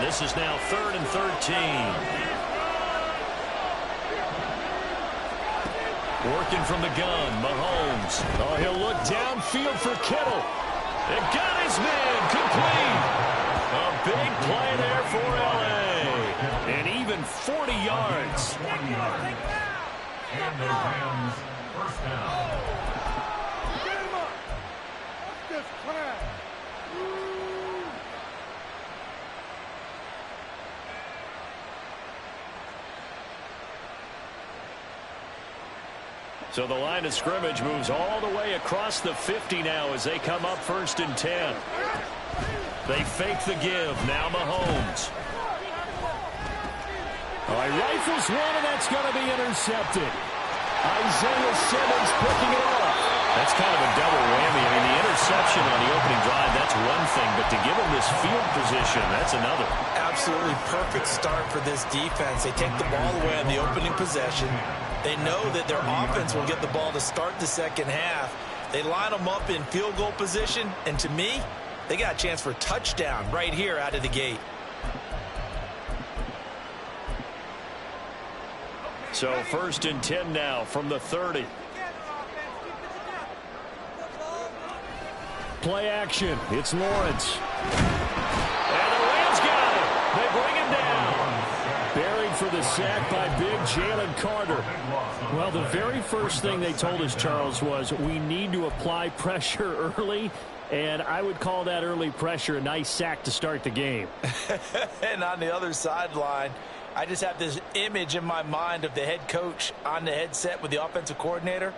This is now 3rd and 13. Working from the gun, Mahomes. Oh, he'll look downfield for Kittle. It got his man complete. A big play there for L.A. And even 40 yards. And the Rams first down. So the line of scrimmage moves all the way across the 50 now as they come up 1st and 10. They fake the give. Now Mahomes. Oh, he rifles one, and that's going to be intercepted. Isaiah Simmons picking it off. That's kind of a double whammy. I mean, the interception on the opening drive, that's one thing, but to give him this field position, that's another. Absolutely perfect start for this defense. They take the ball away on the opening possession. They know that their offense will get the ball to start the second half. They line them up in field goal position, and to me, they got a chance for a touchdown right here out of the gate. So 1st and 10 now from the 30. Play action. It's Lawrence. And the Rams got him. They bring him down. Buried for the sack by big Jalen Carter. Well, the very first thing they told us, Charles, was we need to apply pressure early. And I would call that early pressure a nice sack to start the game. And on the other sideline, I just have this image in my mind of the head coach on the headset with the offensive coordinator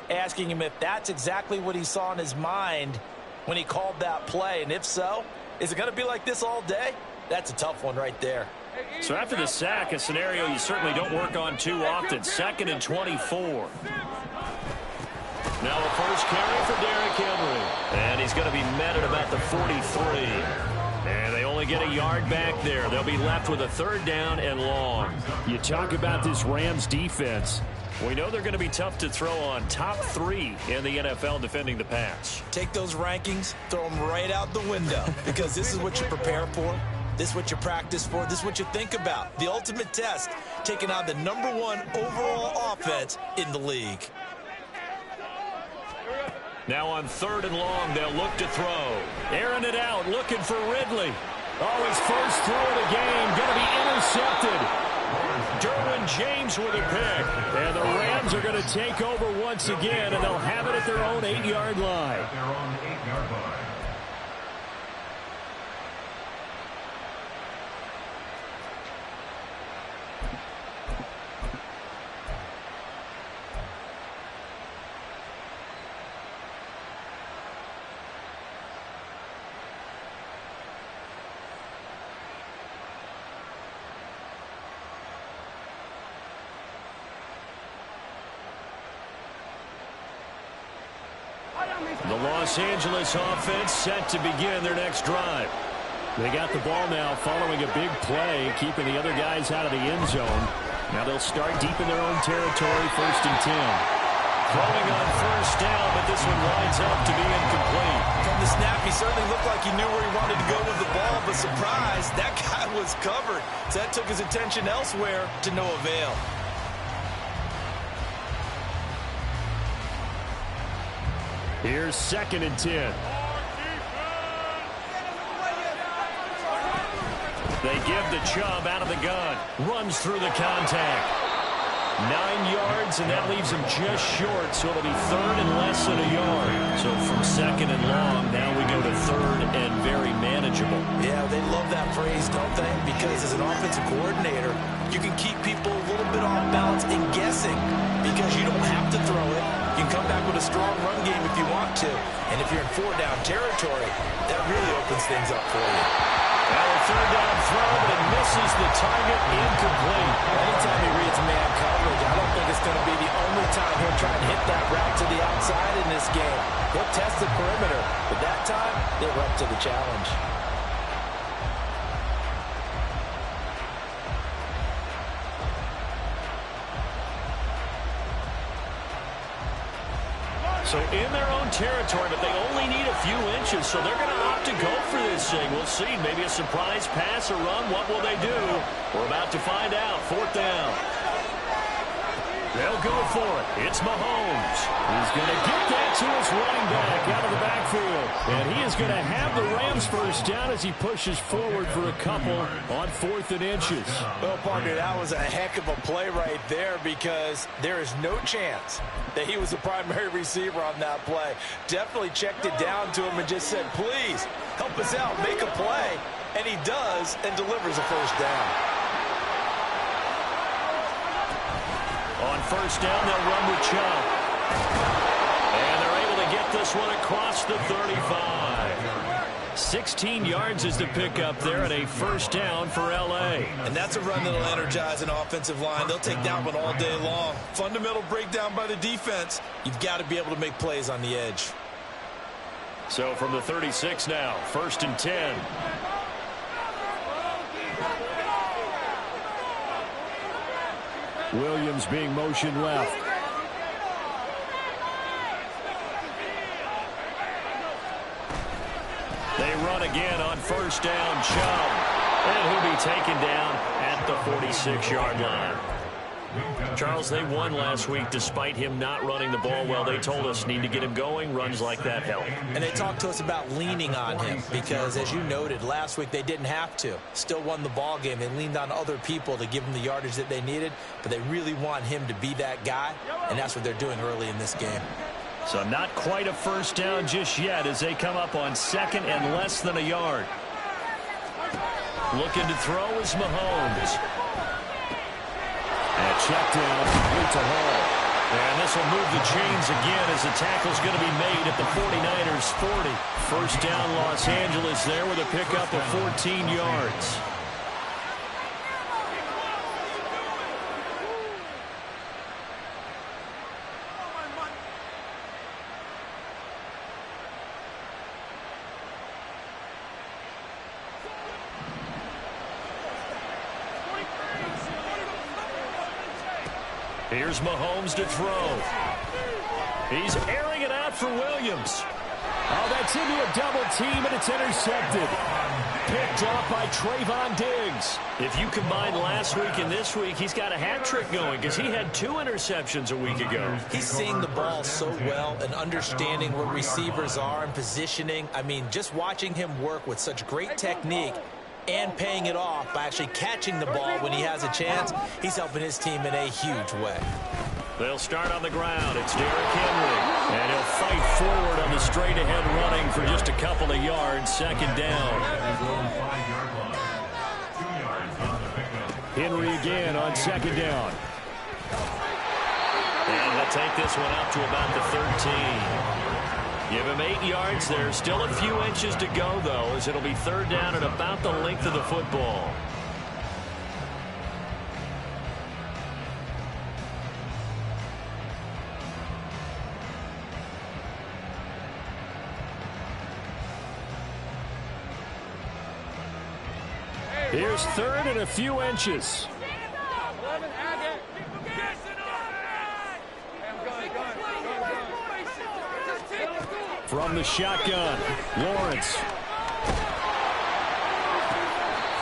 asking him if that's exactly what he saw in his mind when he called that play. And if so, is it going to be like this all day? That's a tough one right there. So after the sack, a scenario you certainly don't work on too often. 2nd and 24. Now a first carry for Derrick Henry. And he's going to be met at about the 43. And they only get a yard back there. They'll be left with a 3rd down and long. You talk about this Rams defense. We know they're going to be tough to throw on. Top 3 in the NFL defending the pass. Take those rankings, throw them right out the window, because this is what you prepare for. This is what you practice for. This is what you think about. The ultimate test, taking on the #1 overall offense in the league. Now on 3rd and long, they'll look to throw. Airing it out, looking for Ridley. Oh, his first throw of the game, going to be intercepted. Derwin James with a pick. And the Rams are going to take over once again, and they'll have it at their own 8-yard line. The Los Angeles offense set to begin their next drive. They got the ball now following a big play, keeping the other guys out of the end zone. Now they'll start deep in their own territory, 1st and 10. Throwing on 1st down, but this one winds up to be incomplete. From the snap, he certainly looked like he knew where he wanted to go with the ball, but surprise, that guy was covered. So that took his attention elsewhere to no avail. Here's 2nd and 10. They give the Chubb out of the gun. Runs through the contact. 9 yards, and that leaves him just short, so it'll be 3rd and less than a yard. So from 2nd and long, now we go to 3rd and very manageable. Yeah, they love that phrase, don't they? Because as an offensive coordinator, you can keep people a little bit off balance and guessing because you don't have to throw it. You can come back with a strong run game if you want to. And if you're in 4-down territory, that really opens things up for you. Now a 3rd down throw, but it misses the target, incomplete. Anytime he reads man coverage, I don't think it's going to be the only time he'll try and hit that route to the outside in this game. He'll test the perimeter, but that time, they're up to the challenge. So in their own territory, but they only need a few inches, so they're going to opt have to go for this thing. We'll see. Maybe a surprise pass or run. What will they do? We're about to find out. 4th down. They'll go for it. It's Mahomes. He's going to get that to his running back out of the backfield. And he is going to have the Rams first down as he pushes forward for a couple on 4th and inches. Well, partner, that was a heck of a play right there because there is no chance that he was the primary receiver on that play. Definitely checked it down to him and just said, please, help us out, make a play. And he does and delivers a first down. On 1st down, they'll run with Chubb. And they're able to get this one across the 35. 16 yards is the pickup there and a first down for L.A. And that's a run that'll energize an offensive line. They'll take that one all day long. Fundamental breakdown by the defense. You've got to be able to make plays on the edge. So from the 36 now, 1st and 10. Williams being motioned left. They run again on 1st down. Chubb. And he'll be taken down at the 46-yard line. Charles, they won last week despite him not running the ball well. They told us need to get him going. Runs like that help. And they talked to us about leaning on him because, as you noted, last week they didn't have to. Still won the ball game. They leaned on other people to give them the yardage that they needed, but they really want him to be that guy, and that's what they're doing early in this game. So not quite a first down just yet as they come up on 2nd and less than a yard. Looking to throw is Mahomes. And check down, complete to Hall. And this will move the chains again as the tackle's going to be made at the 49ers 40. First down Los Angeles there with a pickup of 14 yards. Here's Mahomes to throw. He's airing it out for Williams. Oh, that's into a double team, and it's intercepted. Picked up by Trayvon Diggs. If you combine last week and this week, he's got a hat trick going because he had 2 interceptions a week ago. He's seeing the ball so well and understanding where receivers are and positioning. I mean, just watching him work with such great technique and paying it off by actually catching the ball when he has a chance, he's helping his team in a huge way. They'll start on the ground. It's Derrick Henry. And he'll fight forward on the straight-ahead running for just a couple of yards. 2nd down. Henry again on 2nd down. And they'll take this one up to about the 13. Give him 8 yards there. Still a few inches to go, though, as it'll be 3rd down at about the length of the football. Here's 3rd and a few inches. From the shotgun, Lawrence.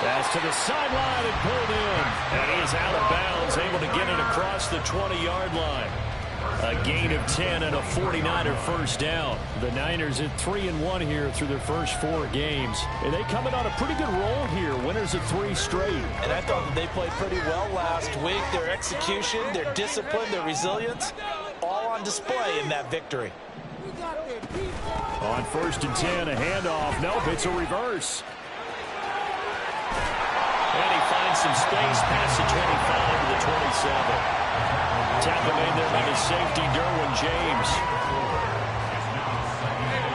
Pass to the sideline and pulled in. And he is out of bounds, able to get it across the 20-yard line. A gain of 10 and a 49er first down. The Niners at 3-1 here through their first 4 games. And they coming on a pretty good roll here. Winners of 3 straight. And I thought that they played pretty well last week. Their execution, their discipline, their resilience, all on display in that victory. On 1st and 10, a handoff. Nope, it's a reverse. And he finds some space past the 25 to the 27. Tackle made there by the safety, Derwin James.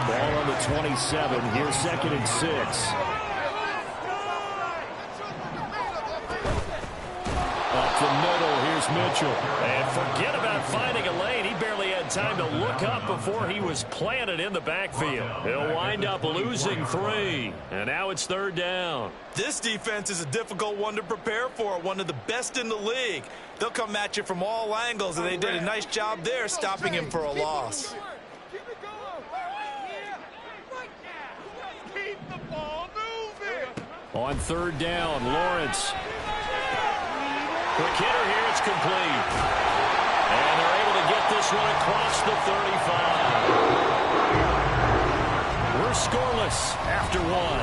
Ball on the 27. Here's 2nd and 6. Up the middle, here's Mitchell. And forget about finding a lane. He barely had time to look up before he was planted in the backfield. He'll wind up losing 3. And now it's 3rd down. This defense is a difficult one to prepare for, one of the best in the league. They'll come at you from all angles, and they did a nice job there stopping him for a loss. On third down, Lawrence. Quick hitter here, it's complete. And they're able to get this one across the 35. We're scoreless after one.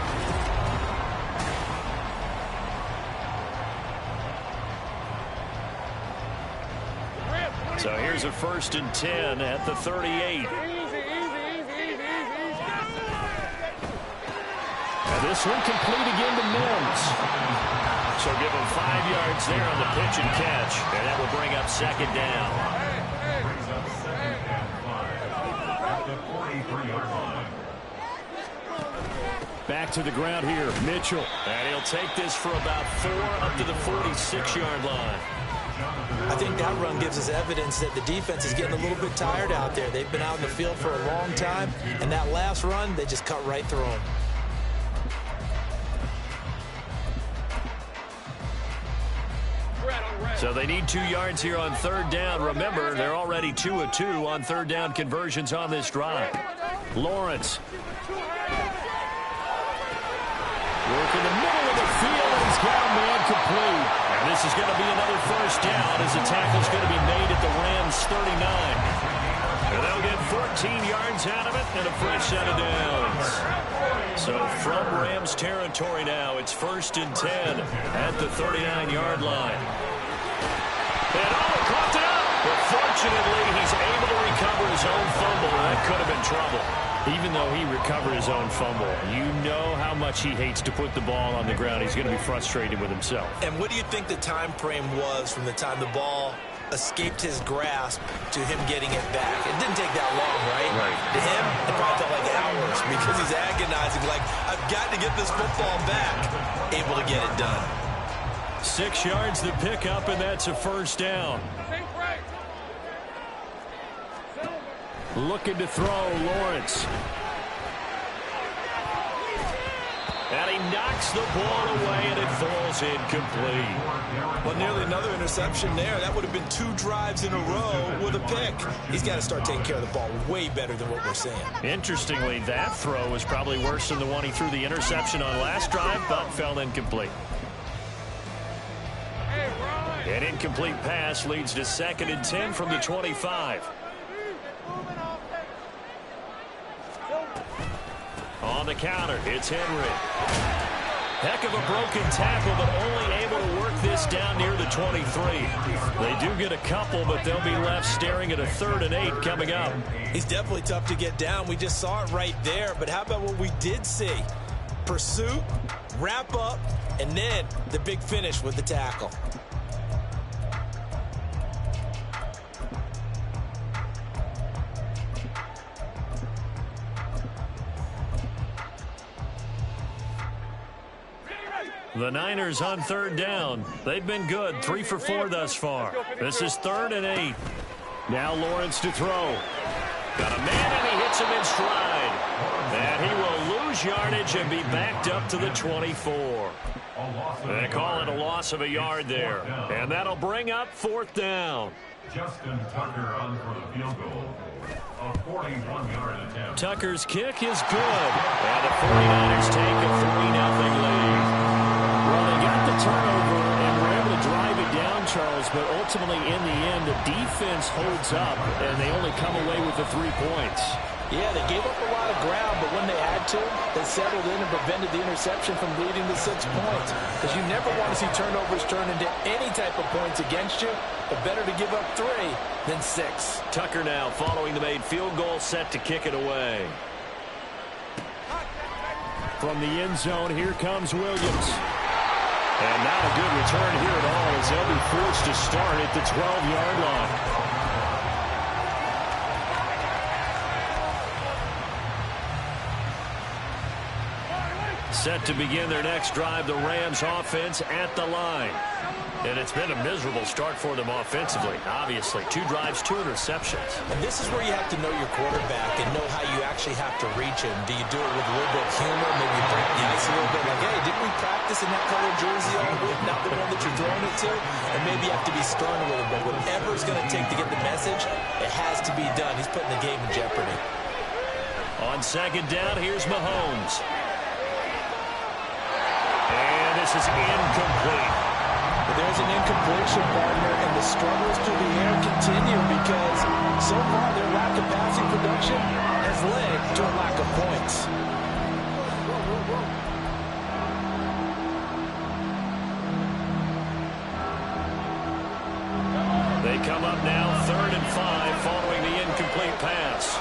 So here's a 1st and 10 at the 38. And this one complete again to Mims. So give him 5 yards there on the pitch and catch. And that will bring up 2nd down. Brings up 2nd and 5 at the 43-yard line. Back to the ground here, Mitchell. And he'll take this for about 4 up to the 46-yard line. I think that run gives us evidence that the defense is getting a little bit tired out there. They've been out in the field for a long time, and that last run, they just cut right through them. So they need 2 yards here on 3rd down. Remember, they're already 2 of 2 on 3rd down conversions on this drive. Lawrence. Work in the middle of the field, and he's got a man complete. And this is going to be another 1st down as the tackle's going to be made at the Rams' 39. And they'll get 14 yards out of it and a fresh set of downs. So from Rams territory now, it's 1st and 10 at the 39-yard line. And coughed it up. But fortunately, he's able to recover his own fumble. That could have been trouble. Even though he recovered his own fumble, you know how much he hates to put the ball on the ground. He's going to be frustrated with himself. And what do you think the time frame was from the time the ball escaped his grasp to him getting it back? It didn't take that long, right? Right. To him, it probably felt like hours because he's agonizing, like, I've got to get this football back. Able to get it done. 6 yards the pickup, and that's a 1st down. Looking to throw, Lawrence. And he knocks the ball away, and it falls incomplete. Well, nearly another interception there. That would have been 2 drives in a row with a pick. He's got to start taking care of the ball way better than what we're seeing. Interestingly, that throw was probably worse than the one he threw the interception on last drive, but fell incomplete. An incomplete pass leads to 2nd and 10 from the 25. On the counter, it's Henry. Heck of a broken tackle, but only able to work this down near the 23. They do get a couple, but they'll be left staring at a 3rd and 8 coming up. He's definitely tough to get down. We just saw it right there, but how about what we did see? Pursuit, wrap up, and then the big finish with the tackle. The Niners on 3rd down. They've been good, 3 for 4 thus far. This is 3rd and 8. Now Lawrence to throw. Got a man, and he hits him in stride. And he will lose yardage and be backed up to the 24. They call it a loss of a yard there. And that'll bring up 4th down. Justin Tucker on for the field goal. A 41-yard attempt. Tucker's kick is good. And the 49ers take a 3-0 lead. Well, they got the turnover and were able to drive it down, Charles, but ultimately in the end, the defense holds up, and they only come away with the 3 points. Yeah, they gave up a lot of ground, but when they had to, they settled in and prevented the interception from leading to 6 points. Because you never want to see turnovers turn into any type of points against you, but better to give up 3 than 6. Tucker now following the made field goal, set to kick it away. From the end zone, here comes Williams. And not a good return here at all as they'll be forced to start at the 12-yard line. Set to begin their next drive, the Rams offense at the line. And it's been a miserable start for them offensively. Obviously, 2 drives, 2 interceptions. And this is where you have to know your quarterback and know how you actually have to reach him. Do you do it with a little bit of humor, maybe break the ice a little bit, like, hey, didn't we practice in that color jersey all week, not the one that you're throwing it to? And maybe you have to be stern a little bit. Whatever it's going to take to get the message, it has to be done. He's putting the game in jeopardy. On 2nd down, here's Mahomes. And this is incomplete. There's an incompletion, partner, and the struggles through the air continue because so far their lack of passing production has led to a lack of points. They come up now 3rd and 5 following the incomplete pass.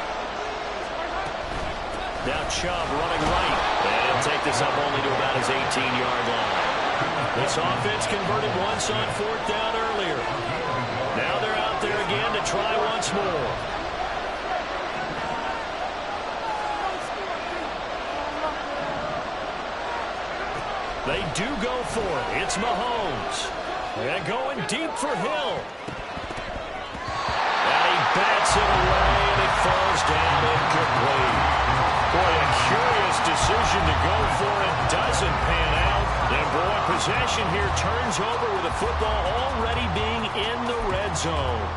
Now Chubb running right. And he'll take this up only to about his 18-yard line. This offense converted once on 4th down earlier. Now they're out there again to try once more. They do go for it. It's Mahomes. And going deep for Hill. And he bats it away, and it falls down incomplete. Boy, a curious decision to go for it. Doesn't pan out. And boy, possession here turns over with the football already being in the red zone.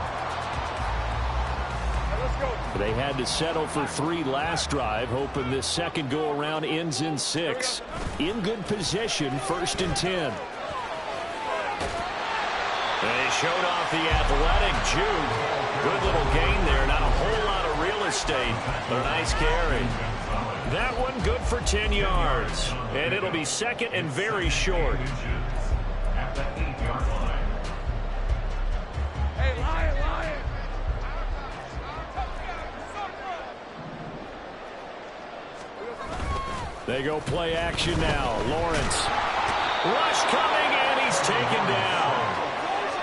They had to settle for 3 last drive, hoping this second go-around ends in 6. In good position, 1st and 10. They showed off the athletic juke. Good little gain there. Not a whole lot of real estate, but a nice carry. That one good for 10 yards. And it'll be 2nd and very short. At the 8-yard line. Hey, Lion! They go play action now. Lawrence. Rush coming, and he's taken down.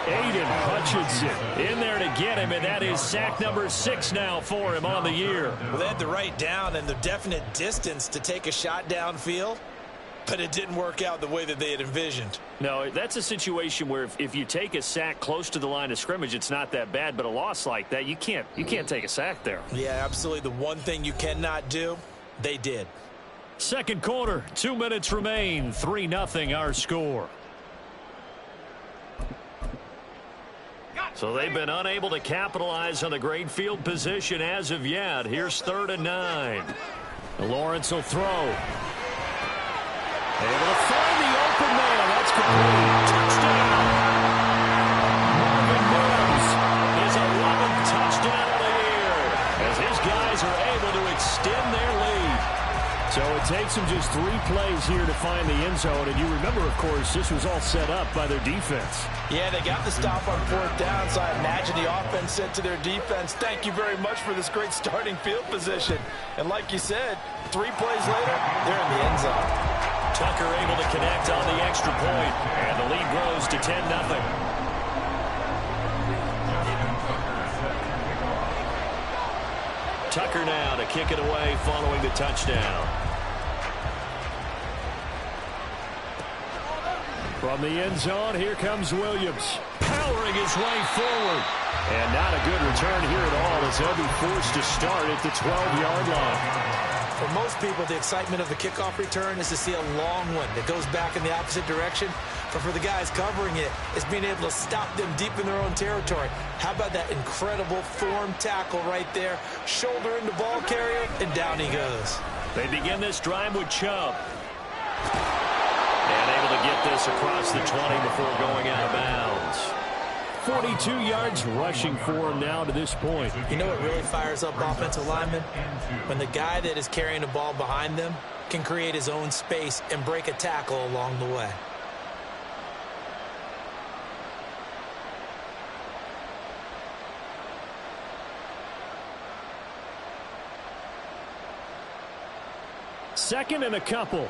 Aiden Hutchinson in there to get him, and that is sack number 6 now for him on the year. Well, they had the right down and the definite distance to take a shot downfield, but it didn't work out the way that they had envisioned. No, that's a situation where if you take a sack close to the line of scrimmage, it's not that bad, but a loss like that, you can't take a sack there. Yeah, absolutely. The one thing you cannot do, they did. Second quarter, 2 minutes remain, 3-0 our score. So they've been unable to capitalize on the great field position as of yet. Here's 3rd and 9. Lawrence will throw. Able to find the open man. That's complete. Touchdown. Marvin Mims, his 11th touchdown of the year, as his guys are able to extend their lead. So it takes them just 3 plays here to find the end zone. And you remember, of course, this was all set up by their defense. Yeah, they got the stop on 4th down, so I imagine the offense said to their defense, thank you very much for this great starting field position. And like you said, 3 plays later, they're in the end zone. Tucker able to connect on the extra point, and the lead grows to 10-0. Tucker now to kick it away following the touchdown. From the end zone, here comes Williams, powering his way forward. And not a good return here at all, as they'll be forced to start at the 12-yard line. For most people, the excitement of the kickoff return is to see a long one that goes back in the opposite direction. But for the guys covering it, it's being able to stop them deep in their own territory. How about that incredible form tackle right there? Shoulder into ball carrier, and down he goes. They begin this drive with Chubb. And able to get this across the 20 before going out of bounds. 42 yards rushing for him now to this point. You know what really fires up offensive linemen? When the guy that is carrying the ball behind them can create his own space and break a tackle along the way. Second and a couple.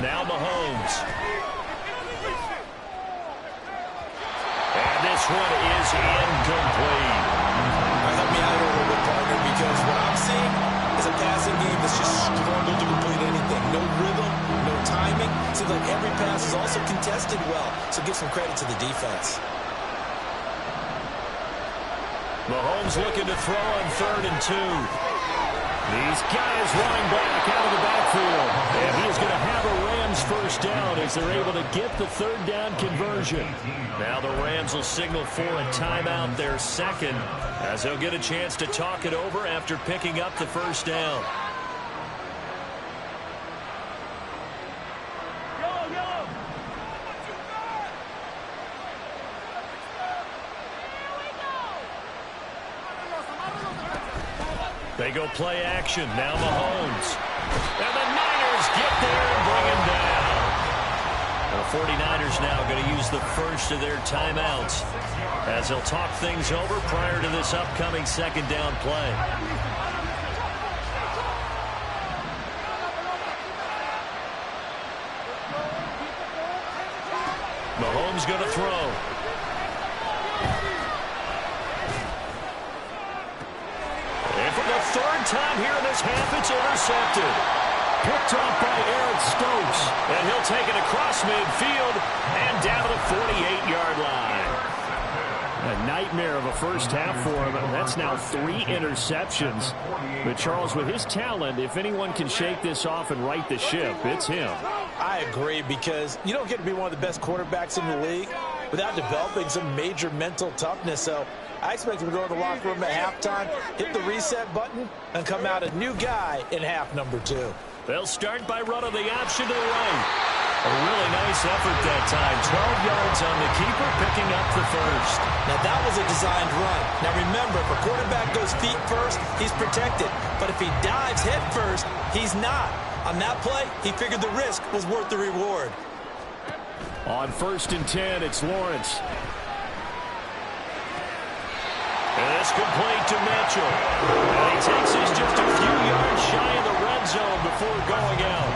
Now Mahomes. And this one is incomplete. Let me out a little bit, partner, because what I'm seeing is a passing game that's just struggled to complete anything. No rhythm, no timing. Seems like every pass is also contested well, so give some credit to the defense. Mahomes looking to throw on 3rd and 2. These guys running back out of the backfield. And he is going to have a Rams first down as they're able to get the third down conversion. Now the Rams will signal for a timeout, their second, as they'll get a chance to talk it over after picking up the first down. They go play action. Now Mahomes. And the Niners get there and bring him down. The 49ers now going to use the first of their timeouts as they'll talk things over prior to this upcoming second down play. Mahomes going to throw. Third time here in this half, it's intercepted. Picked off by Eric Stokes. And he'll take it across midfield and down to the 48-yard line. A nightmare of a first half for him. That's now 3 interceptions. But Charles, with his talent, if anyone can shake this off and right the ship, it's him. I agree, because you don't get to be one of the best quarterbacks in the league without developing some major mental toughness. So I expect him to go in the locker room at halftime, hit the reset button, and come out a new guy in half number 2. They'll start by running the option to the right. A really nice effort that time. 12 yards on the keeper, picking up the first. Now, that was a designed run. Now, remember, if a quarterback goes feet first, he's protected. But if he dives head first, he's not. On that play, he figured the risk was worth the reward. On 1st and 10, it's Lawrence. And it's complete to Mitchell. And he takes us just a few yards shy of the red zone before going out.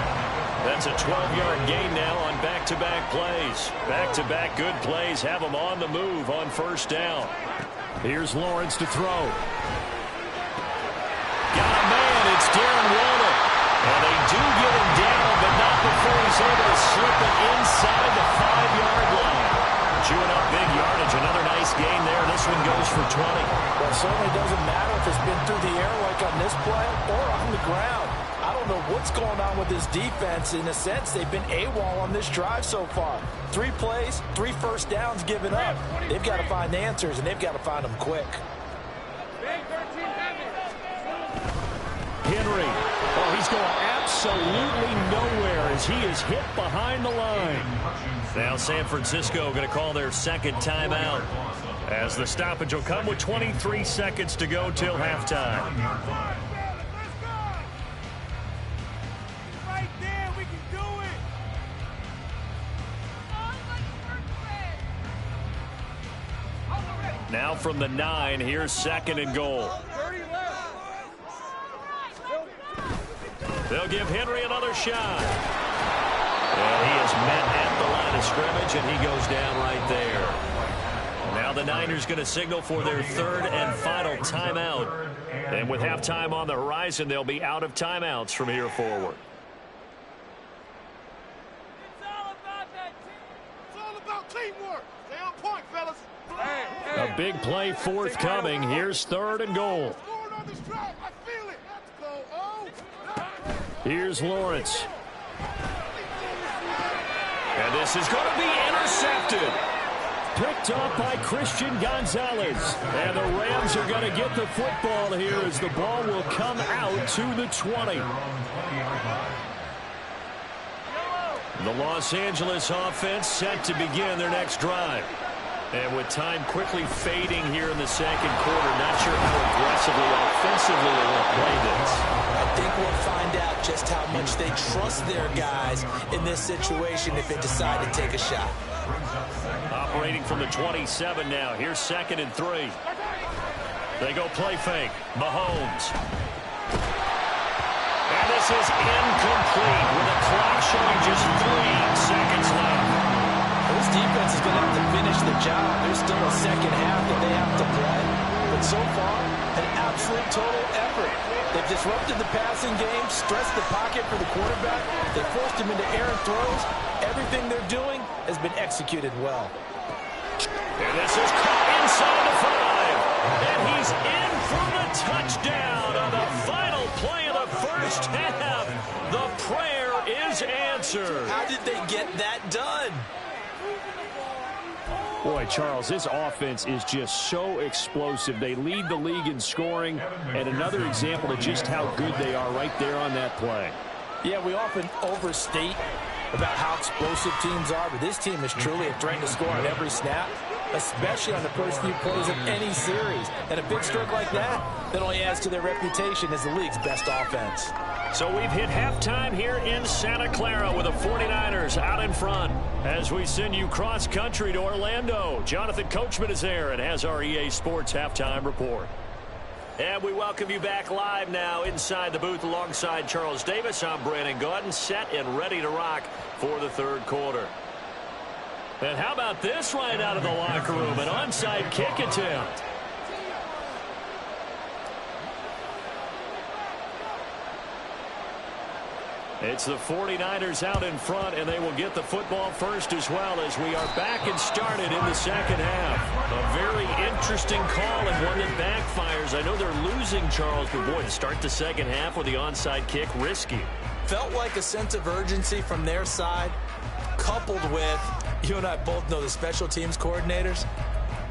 That's a 12-yard gain now on back-to-back plays. Back-to-back good plays have them on the move on first down. Here's Lawrence to throw. Got a man, it's Darren Waller. And they do get him down, but not before he's able to slip it inside the 5-yard line. Chewing up big yardage. Another nice gain there. This one goes for 20. Well, it certainly doesn't matter if it's been through the air like on this play or on the ground. I don't know what's going on with this defense. In a sense, they've been AWOL on this drive so far. 3 plays, 3 first downs given up. They've got to find answers, and they've got to find them quick. Henry. Oh, he's going absolutely nowhere as he is hit behind the line. Now San Francisco going to call their second timeout as the stoppage will come with 23 seconds to go till halftime. Right there, we can do it. Now from the 9, here's 2nd and goal. They'll give Henry another shot. And he is met at the line of scrimmage, and he goes down right there. Now the Niners going to signal for their 3rd and final timeout. And with halftime on the horizon, they'll be out of timeouts from here forward. It's all about that team. It's all about teamwork. Stay on point, fellas. A big play forthcoming. Here's 3rd and goal. Scoring on this drive. I feel it. Let's go. Oh. Here's Lawrence. And this is going to be intercepted. Picked up by Christian Gonzalez. And the Rams are going to get the football here as the ball will come out to the 20. The Los Angeles offense set to begin their next drive. And with time quickly fading here in the second quarter, not sure how aggressively, offensively they will play this. I think we'll find out just how much they trust their guys in this situation if they decide to take a shot. Operating from the 27 now. Here's 2nd and 3. They go play fake. Mahomes. And this is incomplete with a clock showing just 3 seconds left. This defense is going to have to finish the job. There's still a second half that they have to play. But so far, an absolute total effort. They've disrupted the passing game, stressed the pocket for the quarterback. They forced him into errant throws. Everything they're doing has been executed well. And this is caught inside the 5. And he's in for the touchdown on the final play first half. The prayer is answered. How did they get that done? Boy, Charles, this offense is just so explosive. They lead the league in scoring, and another example of just how good they are right there on that play. Yeah, we often overstate about how explosive teams are, but this team is truly a threat to score on every snap, especially on the first few plays of any series. And a big stroke like that only adds to their reputation as the league's best offense. So we've hit halftime here in Santa Clara with the 49ers out in front. As we send you cross-country to Orlando, Jonathan Coachman is there and has our EA Sports halftime report. And we welcome you back live now inside the booth alongside Charles Davis. I'm Brandon Gaudin, set and ready to rock for the third quarter. And how about this right out of the locker room? An onside kick attempt. It's the 49ers out in front, and they will get the football first as well as we are back and started in the second half. A very interesting call and one that backfires. I know they're losing, Charles, but boy, to start the second half with the onside kick, risky. Felt like a sense of urgency from their side, coupled with, you and I both know the special teams coordinators,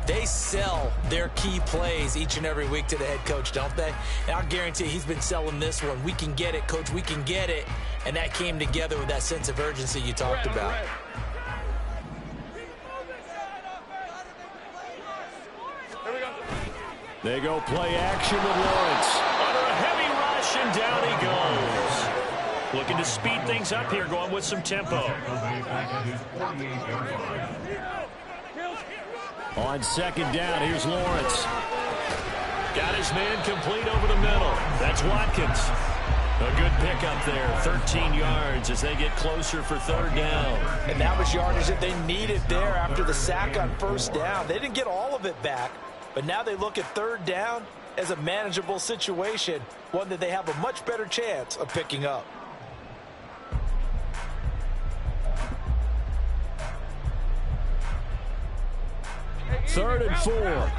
they sell their key plays each and every week to the head coach, don't they? And I'll guarantee he's been selling this one. We can get it, coach, we can get it. And that came together with that sense of urgency you talked about. They go play action with Lawrence. Under a heavy rush, and down he goes. Looking to speed things up here, going with some tempo. On second down, here's Lawrence. Got his man complete over the middle. That's Watkins. A good pickup there, 13 yards as they get closer for third down. And that was yardage that they needed there after the sack on first down. They didn't get all of it back, but now they look at third down as a manageable situation, one that they have a much better chance of picking up. Third and 4.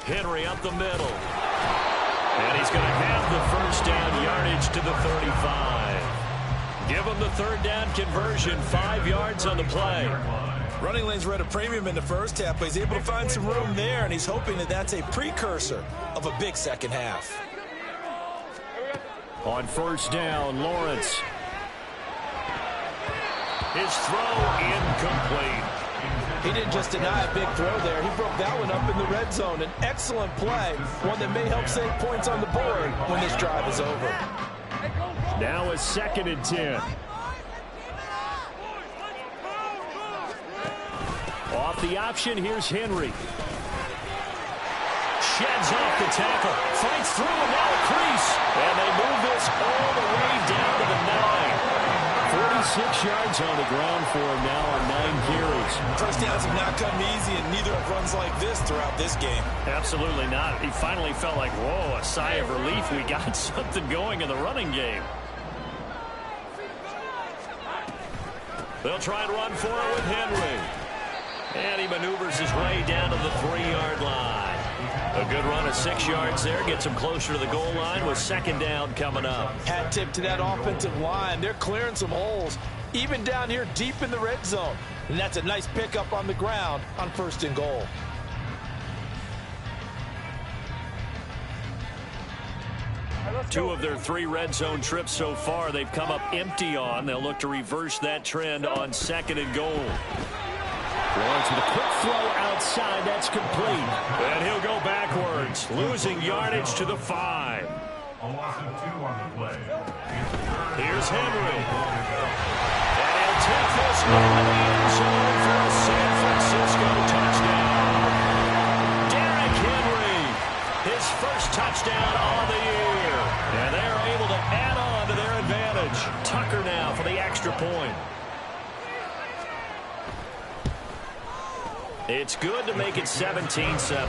Henry up the middle. And he's going to have the first down, yardage to the 35. Give him the third down conversion, 5 yards on the play. Running lanes were at a premium in the first half, but he's able to find some room there, and he's hoping that that's a precursor of a big second half. On first down, Lawrence. His throw incomplete. He didn't just deny a big throw there. He broke that one up in the red zone. An excellent play, one that may help save points on the board when this drive is over. Now a 2nd and 10. Off the option, here's Henry. Sheds off the tackle. Fights through and now a crease. And they move this all the way down to the 9. 46 yards on the ground for him now on 9 carries. First downs have not come easy, and neither have runs like this throughout this game. Absolutely not. He finally felt like, whoa, a sigh of relief. We got something going in the running game. They'll try and run for it with Henry. And he maneuvers his way down to the 3-yard line. A good run of 6 yards there. Gets him closer to the goal line with second down coming up. Hat tip to that offensive line. They're clearing some holes, even down here deep in the red zone. And that's a nice pickup on the ground on 1st and goal. Two of their 3 red zone trips so far they've come up empty on. They'll look to reverse that trend on 2nd and goal. Lawrence with a quick throw outside. That's complete. And he'll go backwards, losing yardage to the 5. A loss of 2 on the play. Here's Henry. And he'll take this one to the end zone for a San Francisco touchdown. Derrick Henry, his first touchdown on the year. And they're able to add on to their advantage. Tucker now for the extra point. It's good to make it 17-7.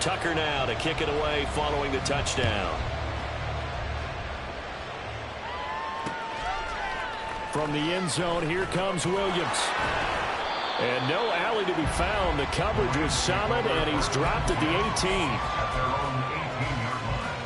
Tucker now to kick it away following the touchdown. From the end zone, here comes Williams. And no alley to be found. The coverage was solid, and he's dropped at the 18. At their own 18-yard line.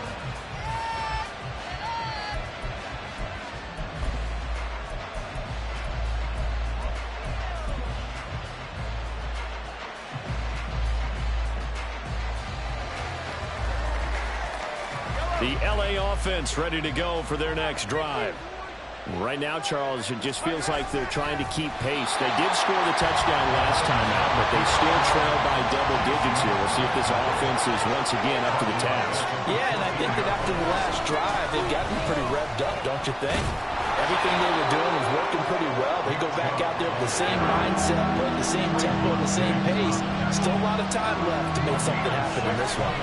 The LA offense ready to go for their next drive. Right now, Charles, it just feels like they're trying to keep pace. They did score the touchdown last time out, but they still trail by double digits here. We'll see if this offense is once again up to the task. Yeah, and I think that after the last drive, they've gotten pretty revved up, don't you think? Everything they were doing was working pretty well. They go back out there with the same mindset, playing the same tempo and the same pace. Still a lot of time left to make something happen in this one.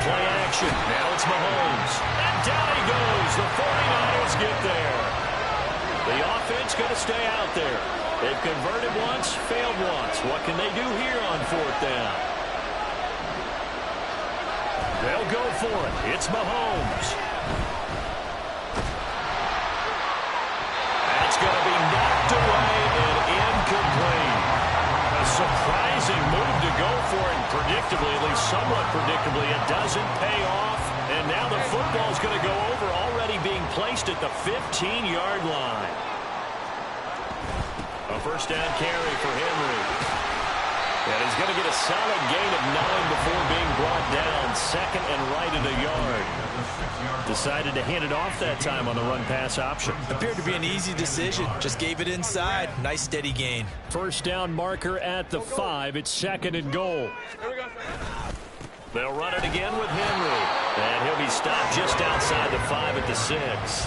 Play action. Now it's Mahomes. And down he goes. The 49ers get there. The offense going to stay out there. They've converted once, failed once. What can they do here on fourth down? They'll go for it. It's Mahomes. That's going to be knocked away and incomplete. A surprising move to go for it, and predictably, at least somewhat predictably, it doesn't pay off. And now the football's going to go over, already being placed at the 15-yard line. A first down carry for Henry. And he's going to get a solid gain of 9 before being brought down. Second and right at a yard. Decided to hand it off that time on the run-pass option. Appeared to be an easy decision. Just gave it inside. Nice steady gain. First down marker at the 5. It's second and goal. They'll run it again with Henry. And he'll be stopped just outside the 5 at the 6.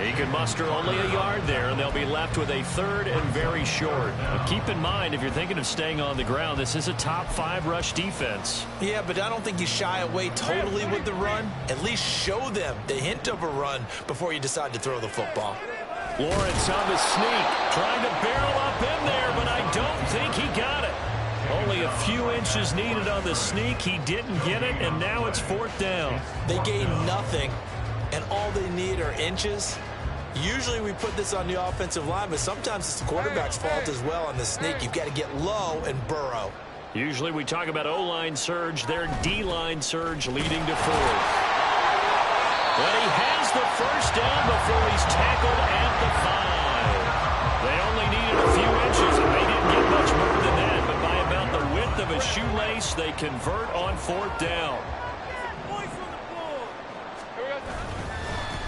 He can muster only a yard there, and they'll be left with a third and very short. But keep in mind, if you're thinking of staying on the ground, this is a top 5 rush defense. Yeah, but I don't think you shy away totally with the run. At least show them the hint of a run before you decide to throw the football. Lawrence on the sneak, trying to barrel up in there, but I don't think he got it. Only a few inches needed on the sneak. He didn't get it, and now it's fourth down. They gain nothing, and all they need are inches. Usually we put this on the offensive line, but sometimes it's the quarterback's fault as well on the sneak. You've got to get low and burrow. Usually we talk about O-line surge, their D-line surge leading to fourth. But he has the first down before he's tackled at the 5. They only needed a few inches, and they didn't get much more than that. But by about the width of a shoelace, they convert on fourth down.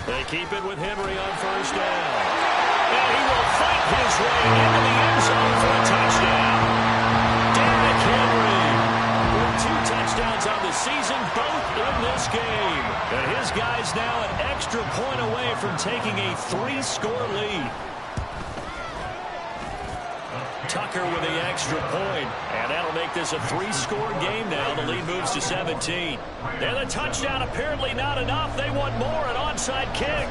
They keep it with Henry on first down. And he will fight his way into the end zone for a touchdown. Derrick Henry with 2 touchdowns on the season, both in this game. And his guy's now an extra point away from taking a 3-score lead. Tucker with the extra point, and that'll make this a 3-score game now. The lead moves to 17. And the touchdown apparently not enough. They want more, an onside kick.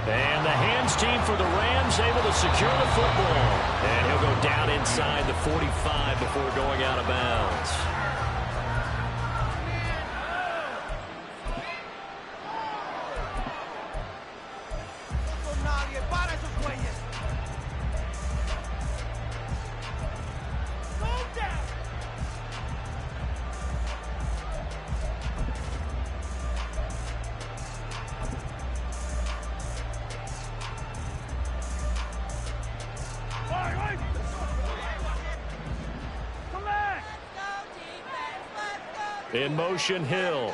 And the hands team for the Rams able to secure the football. And he'll go down inside the 45 before going out of bounds. In motion, Hill.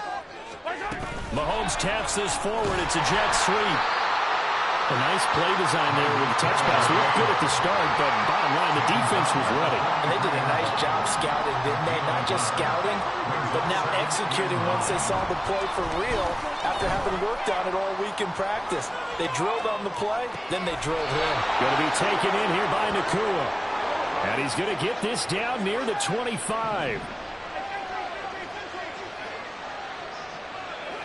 Mahomes taps this forward. It's a jet sweep. A nice play design there with the touch pass. Looked good at the start, but bottom line, the defense was ready. And they did a nice job scouting, didn't they? Not just scouting, but now executing once they saw the play for real after having worked on it all week in practice. They drilled on the play, then they drilled him. Going to be taken in here by Nakua. And he's going to get this down near the 25.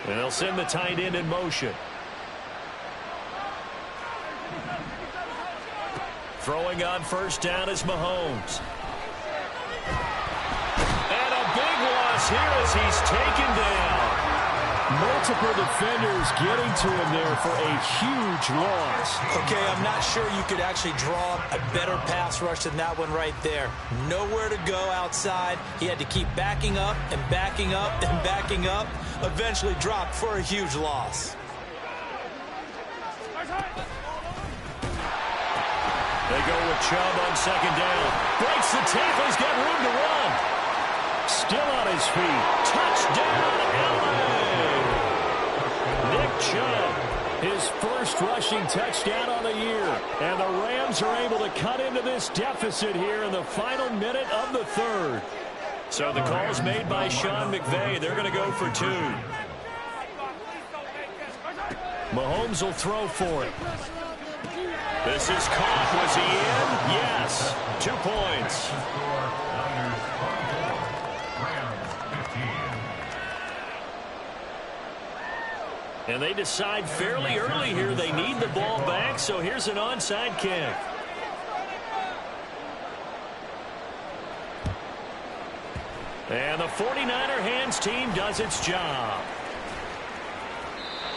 And they'll send the tight end in motion. Throwing on first down is Mahomes. is here as he's taken down. Multiple defenders getting to him there for a huge loss. Okay, I'm not sure you could actually draw a better pass rush than that one right there. Nowhere to go outside. He had to keep backing up and backing up and backing up. Eventually dropped for a huge loss. They go with Chubb on second down. Breaks the tackle. He's got room to run. Still on his feet. Touchdown, LA! Nick Chubb, his first rushing touchdown on the year. And the Rams are able to cut into this deficit here in the final minute of the third. So the call is made by Sean McVay. They're going to go for 2. Mahomes will throw for it. This is caught. Was he in? Yes. 2 points. And they decide fairly early here they need the ball back, so here's an onside kick. And the 49er hands team does its job.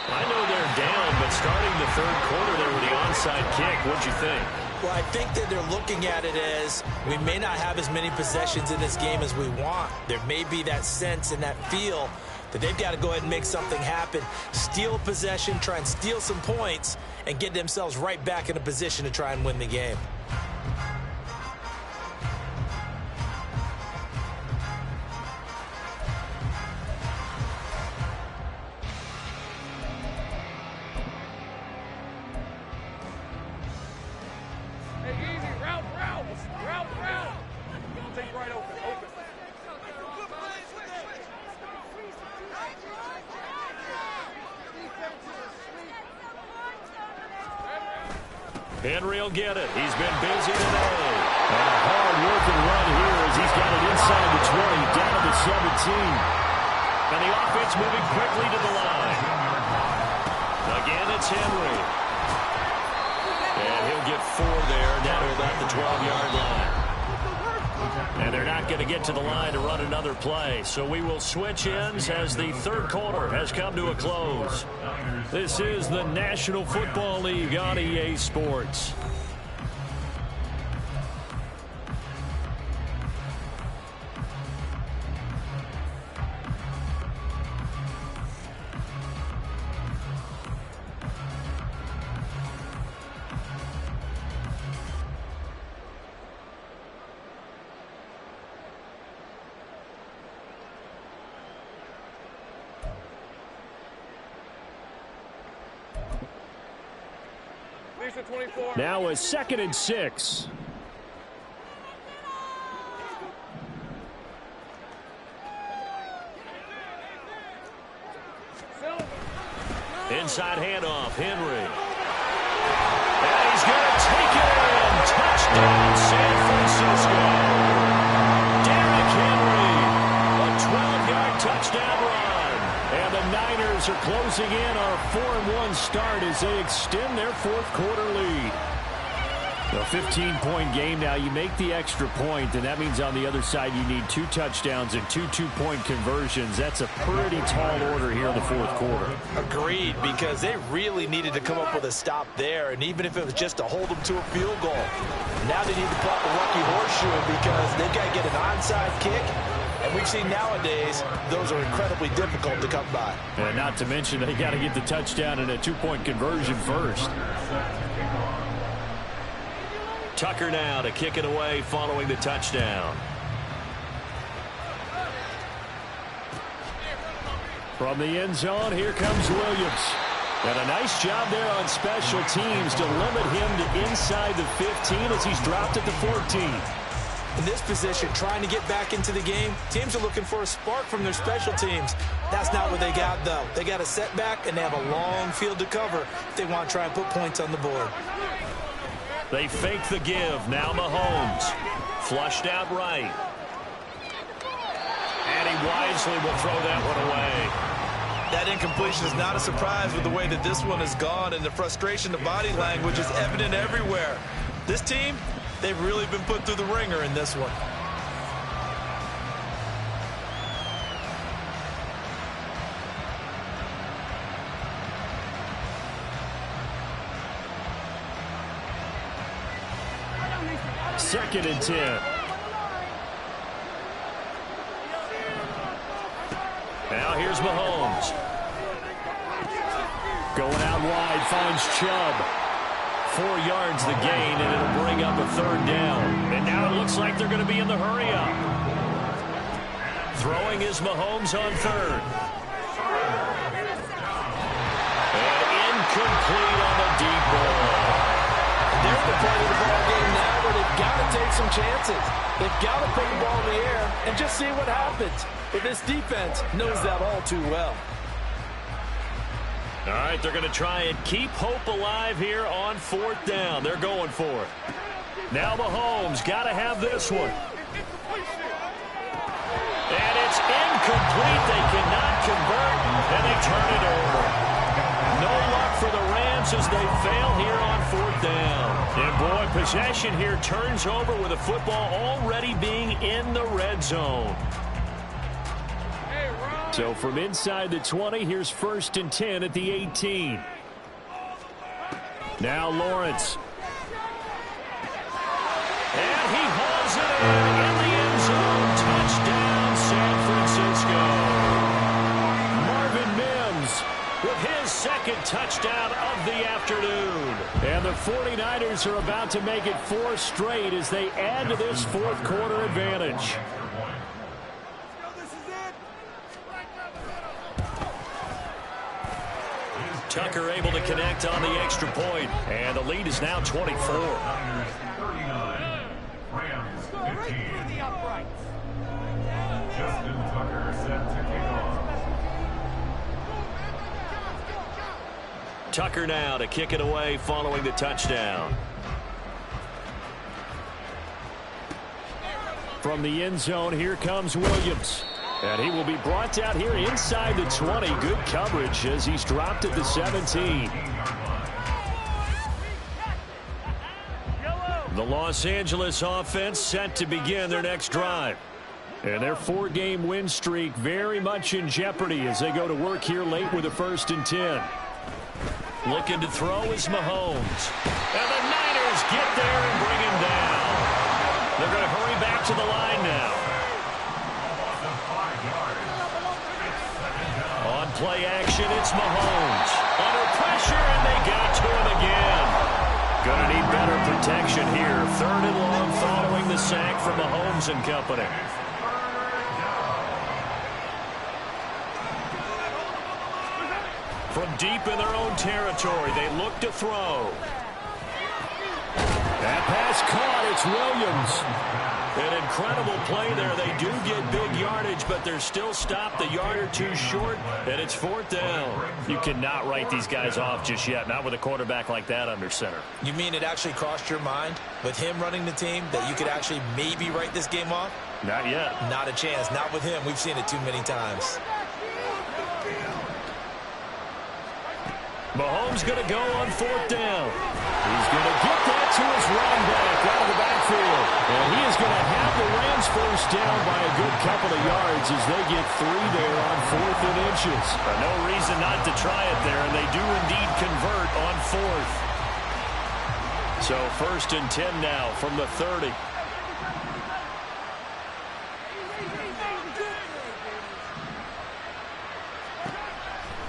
I know they're down, but starting the third quarter there with the onside kick, what'd you think? Well, I think that they're looking at it as we may not have as many possessions in this game as we want. There may be that sense and that feel that they've got to go ahead and make something happen, steal a possession, try and steal some points, and get themselves right back in a position to try and win the game. Henry will get it. He's been busy today. And a hard-working run here as he's got it inside the 20, down to the 17. And the offense moving quickly to the line. Again, it's Henry. And he'll get 4 there, down to about the 12-yard line. And they're not going to get to the line to run another play. So we will switch ends as the third quarter has come to a close. This is the National Football League on EA Sports. Now a 2nd and 6. Inside handoff, Henry. And he's going to take it in. Touchdown, San Francisco. Derrick Henry, a 12-yard touchdown run. And the Niners are closing in on a 4-1 start as they extend their fourth quarter lead. A 15-point game now. You make the extra point, and that means on the other side you need 2 touchdowns and 2 two-point conversions. That's a pretty tall order here in the fourth quarter. Agreed, because they really needed to come up with a stop there, and even if it was just to hold them to a field goal. Now they need to pop a lucky horseshoe because they've got to get an onside kick. And we've seen nowadays those are incredibly difficult to come by. And not to mention they got to get the touchdown and a 2-point conversion first. Tucker now to kick it away following the touchdown. From the end zone, here comes Williams. And a nice job there on special teams to limit him to inside the 15 as he's dropped at the 14. In this position, trying to get back into the game, teams are looking for a spark from their special teams. That's not what they got, though. They got a setback, and they have a long field to cover if they want to try and put points on the board. They fake the give. Now Mahomes. Flushed out right. And he wisely will throw that one away. That incompletion is not a surprise with the way that this one has gone, and the frustration, the body language is evident everywhere. This team, they've really been put through the ringer in this one. 2nd and 10. Now here's Mahomes. Going out wide, finds Chubb. 4 yards the gain, and it'll bring up a 3rd down. And now it looks like they're going to be in the hurry-up. Throwing is Mahomes on 3rd. And incomplete on the deep ball. They're at the point of the ball game now where they've got to take some chances. They've got to put the ball in the air and just see what happens. But this defense knows that all too well. All right, they're going to try and keep hope alive here on 4th down. They're going for it. Now Mahomes got to have this one. And it's incomplete. They cannot convert, and they turn it over. No luck for the Rams as they fail here on 4th down. And boy, possession here turns over with the football already being in the red zone. So from inside the 20, here's 1st and 10 at the 18. Now Lawrence. And he hauls it in the end zone. Touchdown, San Francisco. Marvin Mims with his 2nd touchdown of the afternoon. And the 49ers are about to make it 4 straight as they add to this 4th quarter advantage. Tucker able to connect on the extra point, and the lead is now 24. 39, Rams 15. Justin Tucker set to kick off. Tucker now to kick it away following the touchdown. From the end zone, here comes Williams. And he will be brought down here inside the 20. Good coverage as he's dropped at the 17. The Los Angeles offense set to begin their next drive. And their 4-game win streak very much in jeopardy as they go to work here late with a 1st and 10. Looking to throw is Mahomes. And the Niners get there and bring him down. They're going to hurry back to the line now. On play action, it's Mahomes. Under pressure, and they got to him again. Going to need better protection here. 3rd and long following the sack from Mahomes and company. From deep in their own territory, they look to throw. That pass caught. It's Williams. An incredible play there. They do get big yardage, but they're still stopped a yard or 2 short, and it's 4th down. You cannot write these guys off just yet, not with a quarterback like that under center. You mean it actually crossed your mind with him running the team that you could actually maybe write this game off? Not yet. Not a chance. Not with him. We've seen it too many times. Mahomes going to go on 4th down. He's going to get that to his running back out of the backfield. And he is going to have the Rams 1st down by a good couple of yards as they get 3 there on 4th and inches. No reason not to try it there, and they do indeed convert on 4th. So 1st and 10 now from the 30.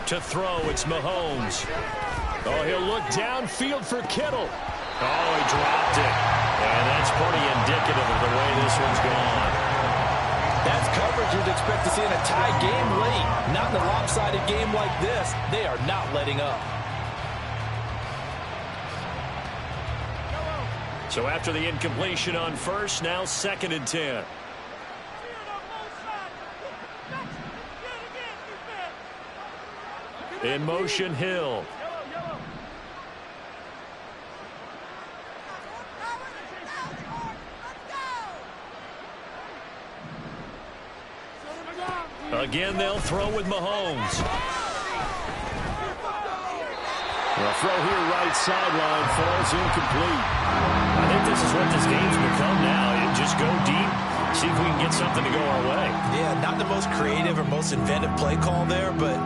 To throw, it's Mahomes. Oh, he'll look downfield for Kittle. Oh, he dropped it. And that's pretty indicative of the way this one's gone. That's coverage you'd expect to see in a tie game late. Not in a lopsided game like this. They are not letting up. So after the incompletion on 1st, now 2nd and 10. In motion, Hill. Again, they'll throw with Mahomes. The throw here, right sideline, falls incomplete. I think this is what this game's become now. You just go deep, see if we can get something to go our way. Yeah, not the most creative or most inventive play call there, but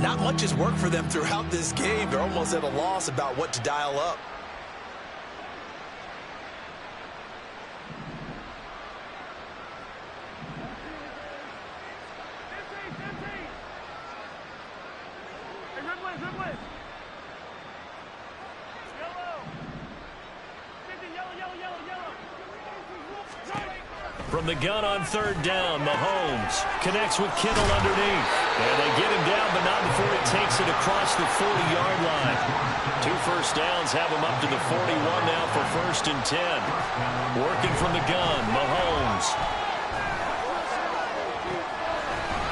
not much has worked for them throughout this game. They're almost at a loss about what to dial up. From the gun on third down, Mahomes connects with Kittle underneath. And they get him down, but not before he takes it across the 40-yard line. 2 first downs have him up to the 41 now for 1st and 10. Working from the gun, Mahomes.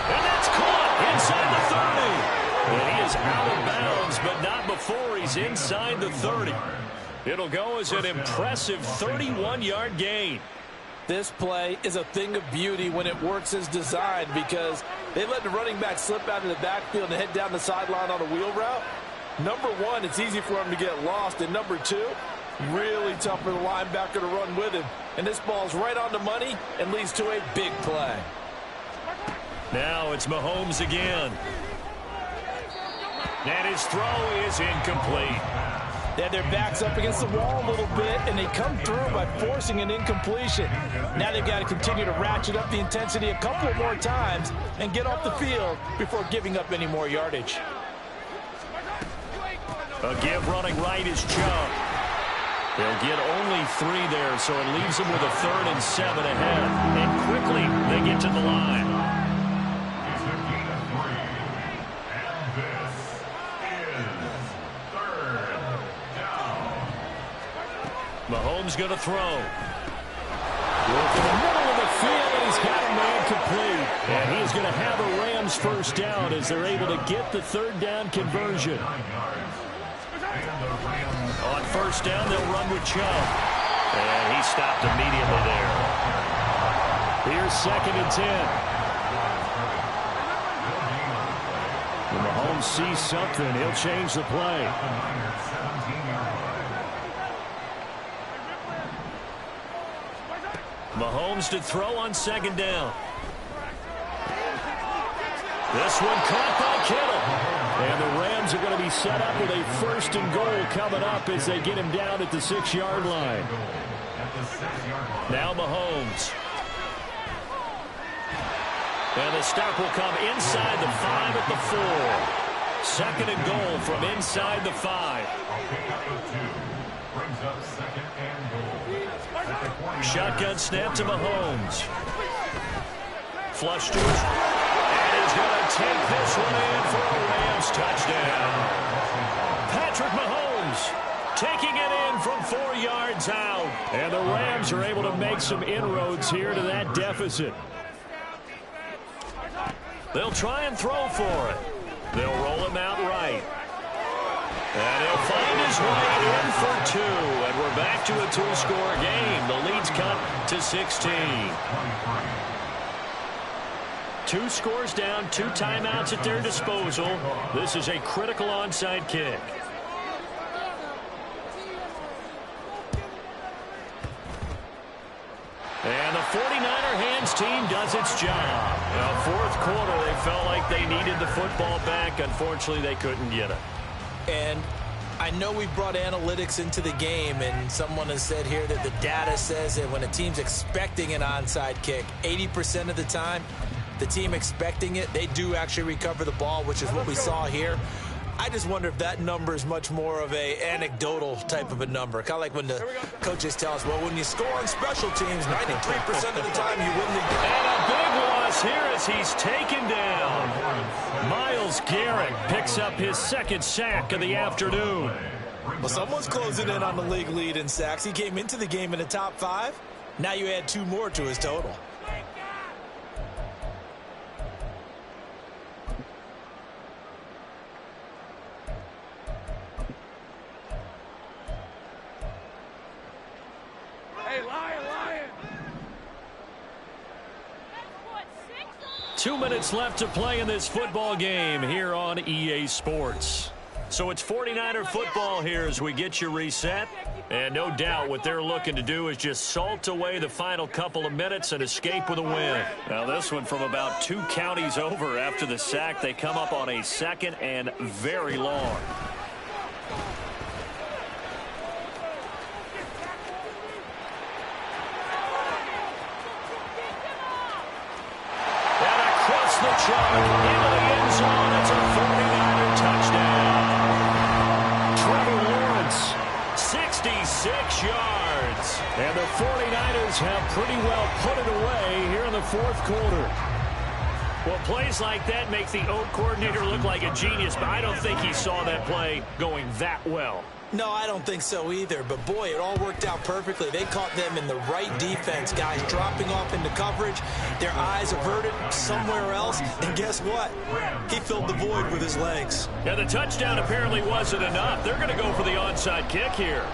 And that's caught inside the 30. And he is out of bounds, but not before he's inside the 30. It'll go as an impressive 31-yard gain. This play is a thing of beauty when it works as designed because they let the running back slip out of the backfield and head down the sideline on a wheel route. Number one, it's easy for him to get lost. And number two, really tough for the linebacker to run with him. And this ball's right on the money and leads to a big play. Now it's Mahomes again. And his throw is incomplete. They had their backs up against the wall a little bit, and they come through by forcing an incompletion. Now they've got to continue to ratchet up the intensity a couple more times and get off the field before giving up any more yardage. A give running right is Chubb. They'll get only 3 there, so it leaves them with a 3rd and 7 ahead. And quickly, they get to the line. It's a gain of 3. And this is 3rd down. Mahomes going to throw. Working the middle of the field, and he's got a man complete. And he's going to have a Rams first down as they're able to get the 3rd down conversion. On first down, they'll run with Chubb. And he stopped immediately there. Here's 2nd and 10. When Mahomes sees something, he'll change the play. Mahomes to throw on 2nd down. This one caught by Kittle. And the Rams are going to be set up with a 1st and goal coming up as they get him down at the 6-yard line. Now Mahomes. And the stop will come inside the 5 at the 4. 2nd and goal from inside the 5. Shotgun snap to Mahomes. Flush to his right. And he's going to take this one in for a Rams touchdown. Patrick Mahomes taking it in from 4 yards out. And the Rams are able to make some inroads here to that deficit. They'll try and throw for it. They'll roll him out right. And he'll find his way in for 2. And we're back to a 2-score game. The lead's cut to 16. 2 scores down, 2 timeouts at their disposal. This is a critical onside kick. And the 49er hands team does its job. Now, 4th quarter, they felt like they needed the football back. Unfortunately, they couldn't get it. And I know we brought analytics into the game, and someone has said here that the data says that when a team's expecting an onside kick, 80% of the time, the team expecting it, they do actually recover the ball, which is what we saw here. I just wonder if that number is much more of a anecdotal type of a number. Kind of like when the coaches tell us, well, when you score on special teams, 93% of the time you win the game. And a big loss here as he's taken down. Myles Garrett picks up his 2nd sack of the afternoon. Well, someone's closing in on the league lead in sacks. He came into the game in the top 5. Now you add 2 more to his total. Hey, Lion! 2 minutes left to play in this football game here on EA Sports. So it's 49er football here as we get you reset. And no doubt what they're looking to do is just salt away the final couple of minutes and escape with a win. Now this one from about 2 counties over after the sack. They come up on a 2nd and very long. The truck into the end zone. It's a 49er touchdown. Trevor Lawrence, 66 yards. yards. And the 49ers have pretty well put it away here in the fourth quarter. Well, plays like that make the O coordinator look like a genius, but I don't think he saw that play going that well. No, I don't think so either. But, boy, it all worked out perfectly. They caught them in the right defense. Guys dropping off into coverage. Their eyes averted somewhere else. And guess what? He filled the void with his legs. Yeah, the touchdown apparently wasn't enough. They're going to go for the onside kick here.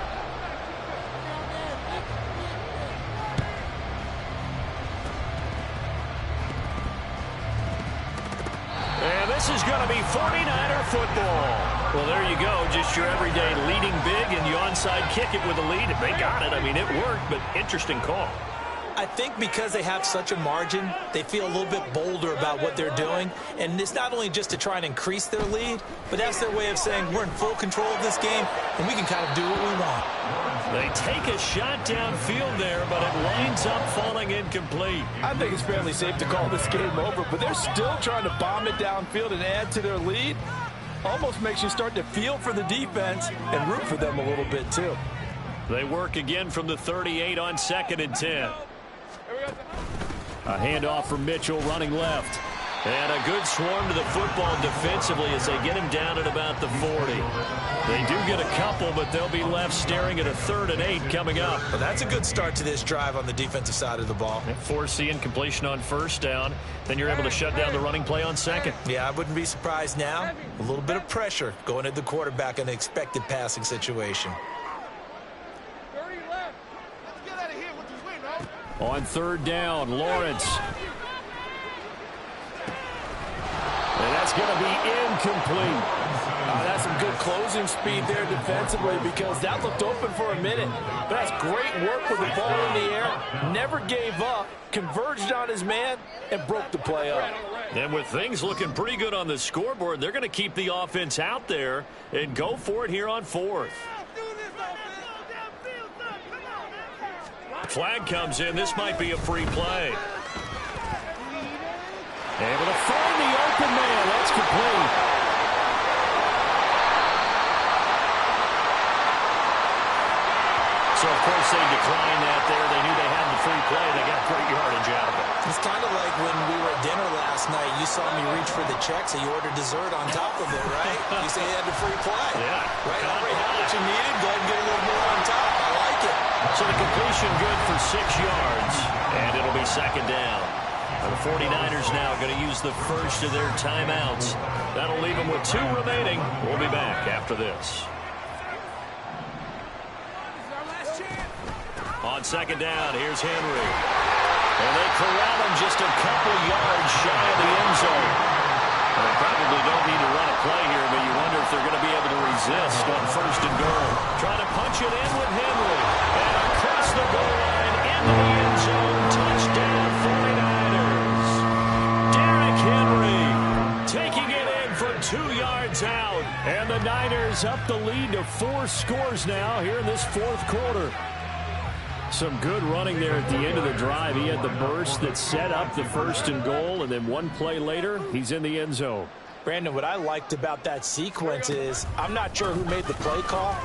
And this is going to be 49er football. Well, there you go. Just your everyday leading big, and you onside kick it with a lead. If they got it, I mean, it worked, but interesting call. I think because they have such a margin, they feel a little bit bolder about what they're doing. And it's not only just to try and increase their lead, but that's their way of saying we're in full control of this game, and we can kind of do what we want. They take a shot downfield there, but it winds up falling incomplete. I think it's fairly safe to call this game over, but they're still trying to bomb it downfield and add to their lead. Almost makes you start to feel for the defense and root for them a little bit, too. They work again from the 38 on 2nd and 10. A handoff from Mitchell running left. And a good swarm to the football defensively as they get him down at about the 40. They do get a couple, but they'll be left staring at a 3rd and 8 coming up. Well, that's a good start to this drive on the defensive side of the ball. Force incompletion on 1st down. Then you're able to shut down the running play on 2nd. Yeah, I wouldn't be surprised now. A little bit of pressure going at the quarterback in an expected passing situation. 30 left. Let's get out of here with this win, bro. On 3rd down, Lawrence. And that's going to be incomplete. That's some good closing speed there defensively because that looked open for a minute. But that's great work with the ball in the air. Never gave up, converged on his man, and broke the play up. And with things looking pretty good on the scoreboard, they're going to keep the offense out there and go for it here on 4th. Flag comes in. This might be a free play. Able to find the open man. That's complete. So, of course, they declined that there. They knew they had the free play. They got great yardage out of it. It's kind of like when we were at dinner last night. You saw me reach for the check, so you ordered dessert on top of it, right? You say you had the free play. Yeah. Right? Already had what you needed. Go ahead and get a little more on top. I like it. So the completion good for 6 yards. And it'll be 2nd down. The 49ers now going to use the first of their timeouts. That'll leave them with 2 remaining. We'll be back after this. On 2nd down, here's Henry. And they corral him just a couple yards shy of the end zone. And they probably don't need to run a play here, but you wonder if they're going to be able to resist on 1st and goal. Trying to punch it in with Henry. And across the goal line into the end zone. Touchdown, 49ers. Derrick Henry taking it in from 2 yards out. And the Niners up the lead to 4 scores now here in this 4th quarter. Some good running there at the end of the drive. He had the burst that set up the 1st and goal, and then 1 play later, he's in the end zone. Brandon, what I liked about that sequence is I'm not sure who made the play call,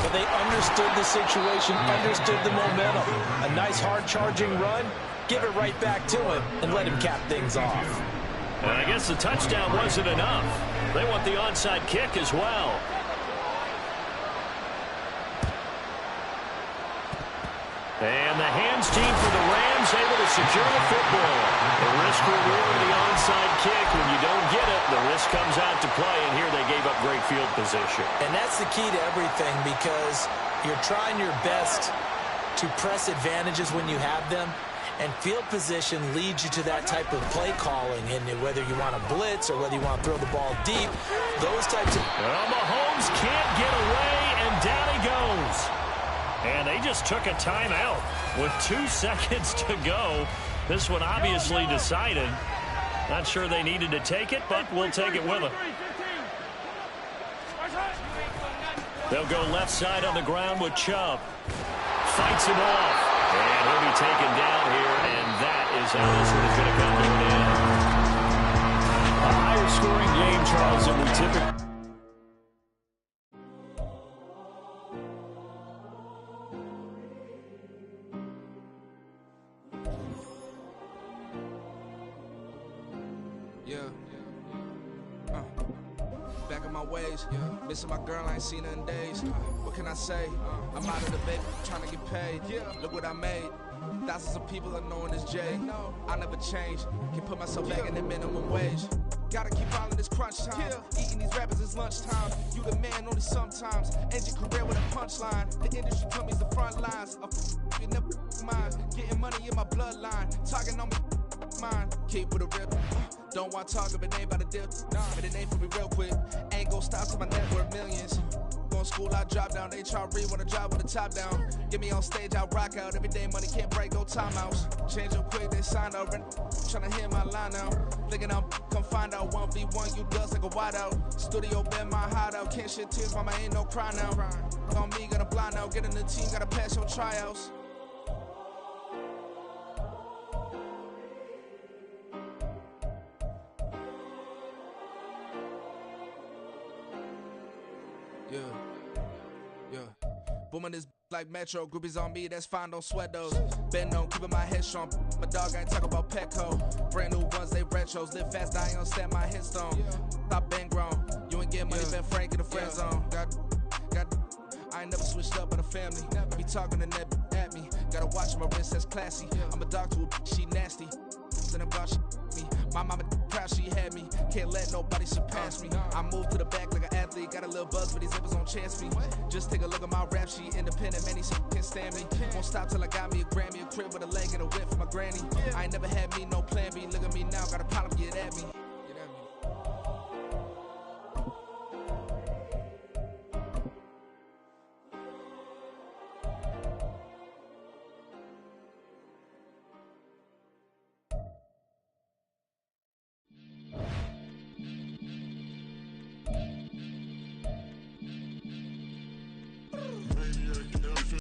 but they understood the situation, understood the momentum. A nice hard-charging run, give it right back to him, and let him cap things off. And I guess the touchdown wasn't enough. They want the onside kick as well. And the hands team for the Rams able to secure the football. The risk reward of the onside kick. When you don't get it, the risk comes out to play, and here they gave up great field position. And that's the key to everything because you're trying your best to press advantages when you have them, and field position leads you to that type of play calling. And whether you want to blitz or whether you want to throw the ball deep, those types of... Well, Mahomes can't get away, and down he goes. And they just took a timeout with 2 seconds to go. This one obviously decided. Not sure they needed to take it, but we'll take it with them. They'll go left side on the ground with Chubb. Fights him off. And he'll be taken down here, and that is how this one is going to come to an end. A higher scoring game, Charles, than we typically... Yeah. Back in my ways, missing my girl, I ain't seen her in days. What can I say? I'm out of the baby, trying to get paid. Look what I made. Thousands of people are knowing this Jay. I never change. Can put myself back in the minimum wage. Gotta keep following this crunch time. Eating these rappers is lunchtime. You the man only sometimes. End your career with a punchline. The industry told me's the front lines. You never mind. Getting money in my bloodline. Talking on me mine. Keep with a rip. Don't want to talk if it ain't about a deal. But it ain't for me real quick. Ain't gon' stop till my net worth millions. Going school, I drop down. They try to read when I drive with the top down. Get me on stage, I rock out. Every day money can't break, no timeouts. Change up quick, they signed up. Tryna hear my line out. Thinking I'm come find out 1v1, you dust like a wideout. Studio been my hideout. Can't shed tears, mama ain't no cry now. On me, gotta blind out. Get in the team, gotta pass your tryouts. Yeah. Booming this like Metro. Groupies on me, that's fine, don't sweat those. Been on, keeping my head strong. My dog ain't talking about Petco. Brand new ones, they retros. Live fast, I ain't on set my headstone. Stop been grown. You ain't getting money, been Frank in the friend zone. I ain't never switched up on the family. Be talking to that at me. Gotta watch my wrist, that's classy. I'm a dog to a she nasty. Then I'm gone, she me. My mama proud she had me. Can't let nobody surpass me. I moved to the back like an athlete. Got a little buzz, but these zippers don't chance me. Just take a look at my rap sheet. Independent, man, these can't stand me. Won't stop till I got me a Grammy, a crib with a leg and a whip for my granny. I ain't never had me no plan B. Look at me now, got a problem, get at me.